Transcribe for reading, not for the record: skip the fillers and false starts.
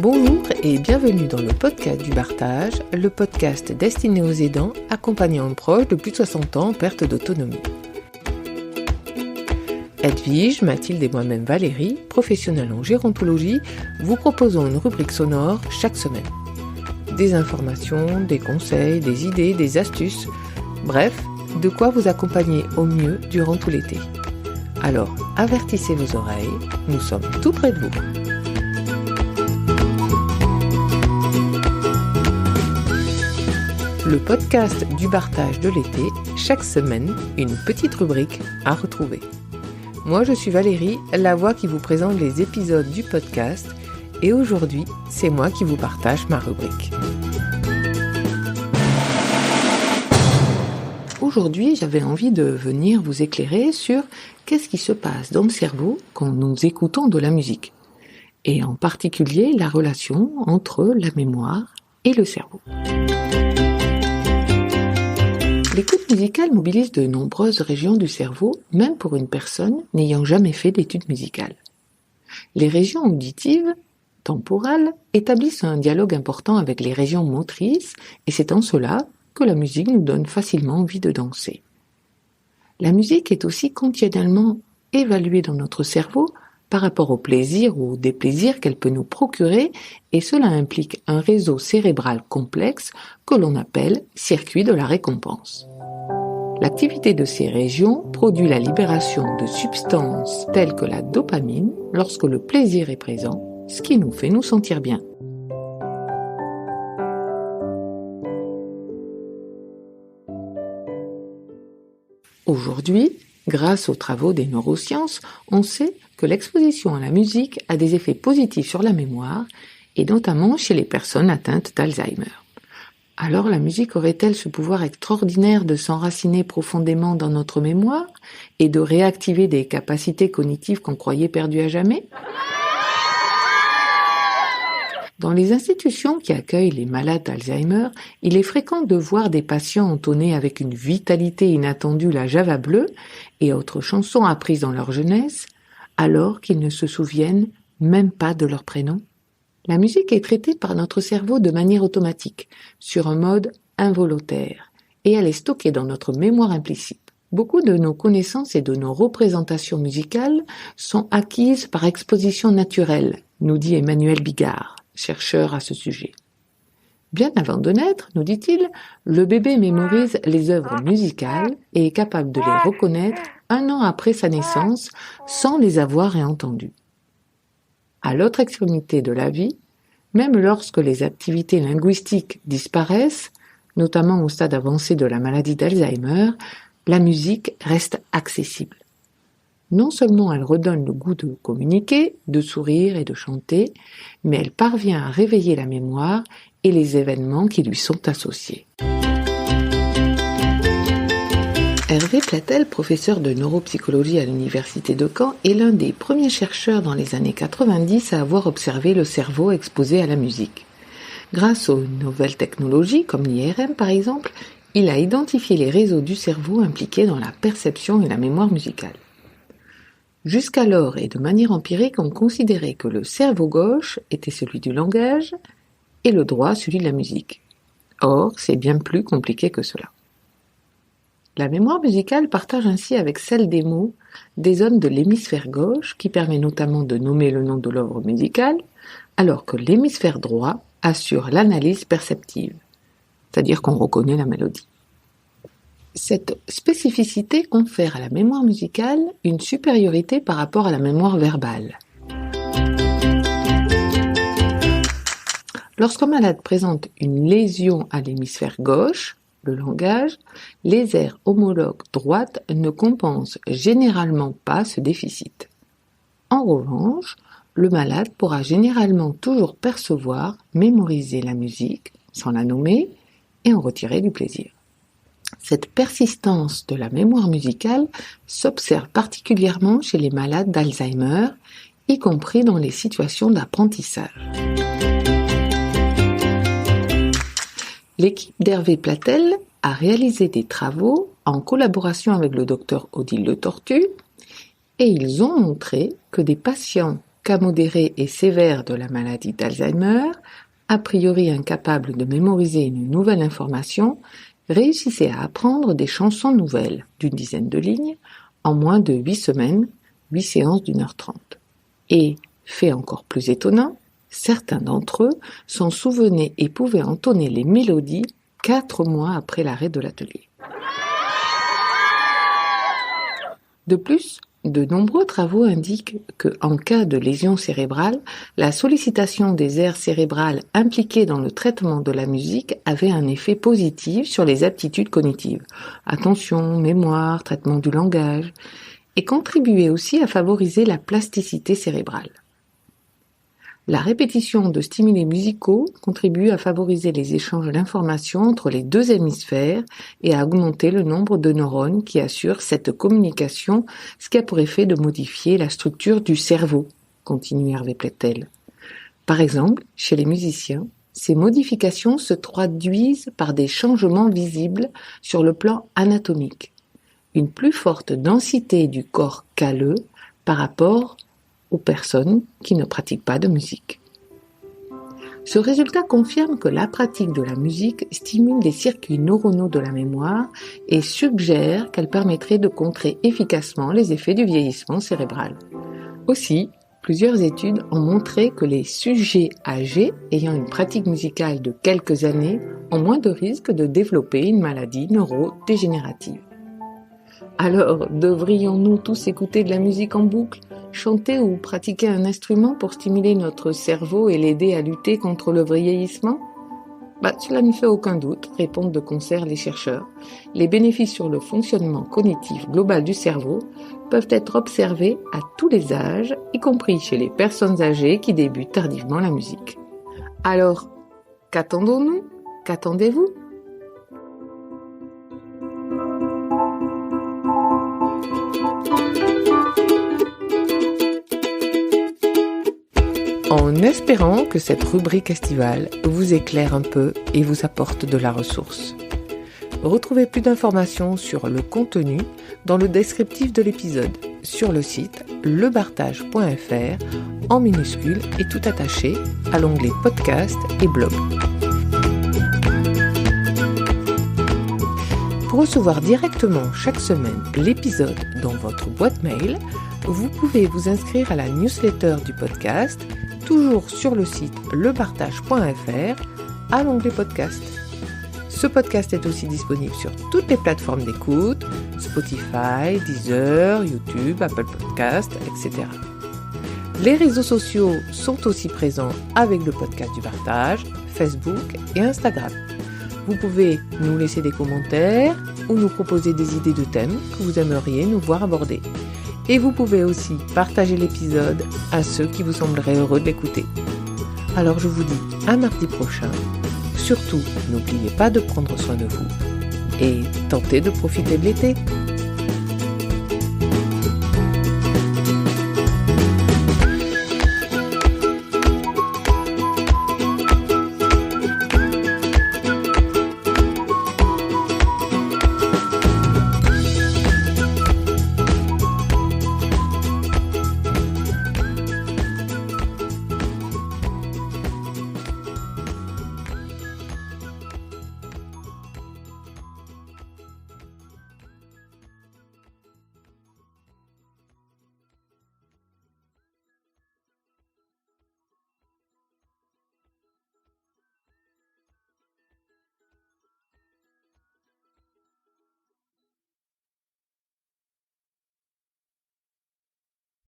Bonjour et bienvenue dans le podcast du Bartage, le podcast destiné aux aidants accompagnant un proche de plus de 60 ans en perte d'autonomie. Edwige, Mathilde et moi-même Valérie, professionnels en gérontologie, vous proposons une rubrique sonore chaque semaine. Des informations, des conseils, des idées, des astuces, bref, de quoi vous accompagner au mieux durant tout l'été. Alors, avertissez vos oreilles, nous sommes tout près de vous. Le podcast du Bartage de l'été, chaque semaine, une petite rubrique à retrouver. Moi, je suis Valérie, la voix qui vous présente les épisodes du podcast, et aujourd'hui, c'est moi qui vous partage ma rubrique. Aujourd'hui, j'avais envie de venir vous éclairer sur qu'est-ce qui se passe dans le cerveau quand nous écoutons de la musique, et en particulier la relation entre la mémoire et le cerveau. L'écoute musicale mobilise de nombreuses régions du cerveau, même pour une personne n'ayant jamais fait d'études musicales. Les régions auditives, temporales, établissent un dialogue important avec les régions motrices, et c'est en cela que la musique nous donne facilement envie de danser. La musique est aussi continuellement évaluée dans notre cerveau par rapport au plaisir ou au déplaisir qu'elle peut nous procurer, et cela implique un réseau cérébral complexe que l'on appelle circuit de la récompense. L'activité de ces régions produit la libération de substances telles que la dopamine lorsque le plaisir est présent, ce qui nous fait nous sentir bien. Aujourd'hui, grâce aux travaux des neurosciences, on sait que l'exposition à la musique a des effets positifs sur la mémoire, et notamment chez les personnes atteintes d'Alzheimer. Alors la musique aurait-elle ce pouvoir extraordinaire de s'enraciner profondément dans notre mémoire et de réactiver des capacités cognitives qu'on croyait perdues à jamais ? Dans les institutions qui accueillent les malades d'Alzheimer, il est fréquent de voir des patients entonner avec une vitalité inattendue la Java bleue et autres chansons apprises dans leur jeunesse, alors qu'ils ne se souviennent même pas de leur prénom. La musique est traitée par notre cerveau de manière automatique, sur un mode involontaire, et elle est stockée dans notre mémoire implicite. Beaucoup de nos connaissances et de nos représentations musicales sont acquises par exposition naturelle, nous dit Emmanuel Bigard, chercheur à ce sujet. Bien avant de naître, nous dit-il, le bébé mémorise les œuvres musicales et est capable de les reconnaître un an après sa naissance sans les avoir réentendues. À l'autre extrémité de la vie, même lorsque les activités linguistiques disparaissent, notamment au stade avancé de la maladie d'Alzheimer, la musique reste accessible. Non seulement elle redonne le goût de communiquer, de sourire et de chanter, mais elle parvient à réveiller la mémoire et les événements qui lui sont associés. Hervé Platel, professeur de neuropsychologie à l'université de Caen, est l'un des premiers chercheurs dans les années 90 à avoir observé le cerveau exposé à la musique. Grâce aux nouvelles technologies, comme l'IRM par exemple, il a identifié les réseaux du cerveau impliqués dans la perception et la mémoire musicale. Jusqu'alors, et de manière empirique, on considérait que le cerveau gauche était celui du langage et le droit celui de la musique. Or, c'est bien plus compliqué que cela. La mémoire musicale partage ainsi avec celle des mots des zones de l'hémisphère gauche qui permet notamment de nommer le nom de l'œuvre musicale, alors que l'hémisphère droit assure l'analyse perceptive, c'est-à-dire qu'on reconnaît la mélodie. Cette spécificité confère à la mémoire musicale une supériorité par rapport à la mémoire verbale. Lorsqu'un malade présente une lésion à l'hémisphère gauche, le langage, les aires homologues droites ne compensent généralement pas ce déficit. En revanche, le malade pourra généralement toujours percevoir, mémoriser la musique, sans la nommer, et en retirer du plaisir. Cette persistance de la mémoire musicale s'observe particulièrement chez les malades d'Alzheimer, y compris dans les situations d'apprentissage. L'équipe d'Hervé Platel a réalisé des travaux en collaboration avec le docteur Odile Le Tortu et ils ont montré que des patients cas modéré et sévère de la maladie d'Alzheimer, a priori incapable de mémoriser une nouvelle information, réussissait à apprendre des chansons nouvelles d'une dizaine de lignes en moins de 8 semaines, 8 séances d'1h30. Et, fait encore plus étonnant, certains d'entre eux s'en souvenaient et pouvaient entonner les mélodies 4 mois après l'arrêt de l'atelier. De plus, de nombreux travaux indiquent que, en cas de lésion cérébrale, la sollicitation des aires cérébrales impliquées dans le traitement de la musique avait un effet positif sur les aptitudes cognitives, attention, mémoire, traitement du langage, et contribuait aussi à favoriser la plasticité cérébrale. La répétition de stimuli musicaux contribue à favoriser les échanges d'informations entre les 2 hémisphères et à augmenter le nombre de neurones qui assurent cette communication, ce qui a pour effet de modifier la structure du cerveau, continue Hervé Plettel. Par exemple, chez les musiciens, ces modifications se traduisent par des changements visibles sur le plan anatomique. Une plus forte densité du corps calleux par rapport aux personnes qui ne pratiquent pas de musique. Ce résultat confirme que la pratique de la musique stimule les circuits neuronaux de la mémoire et suggère qu'elle permettrait de contrer efficacement les effets du vieillissement cérébral. Aussi, plusieurs études ont montré que les sujets âgés ayant une pratique musicale de quelques années ont moins de risques de développer une maladie neurodégénérative. Alors, devrions-nous tous écouter de la musique en boucle, chanter ou pratiquer un instrument pour stimuler notre cerveau et l'aider à lutter contre le vieillissement ? Cela ne fait aucun doute, répondent de concert les chercheurs. Les bénéfices sur le fonctionnement cognitif global du cerveau peuvent être observés à tous les âges, y compris chez les personnes âgées qui débutent tardivement la musique. Alors, qu'attendons-nous ? Qu'attendez-vous ? En espérant que cette rubrique estivale vous éclaire un peu et vous apporte de la ressource. Retrouvez plus d'informations sur le contenu dans le descriptif de l'épisode sur le site lebartage.fr en minuscules et tout attaché à l'onglet podcast et blog. Pour recevoir directement chaque semaine l'épisode dans votre boîte mail, vous pouvez vous inscrire à la newsletter du podcast, toujours sur le site lebartage.fr à l'onglet podcast. Ce podcast est aussi disponible sur toutes les plateformes d'écoute, Spotify, Deezer, YouTube, Apple Podcasts, etc. Les réseaux sociaux sont aussi présents avec le podcast du Bartage, Facebook et Instagram. Vous pouvez nous laisser des commentaires ou nous proposer des idées de thèmes que vous aimeriez nous voir aborder. Et vous pouvez aussi partager l'épisode à ceux qui vous sembleraient heureux de l'écouter. Alors je vous dis à mardi prochain. Surtout, n'oubliez pas de prendre soin de vous et tentez de profiter de l'été.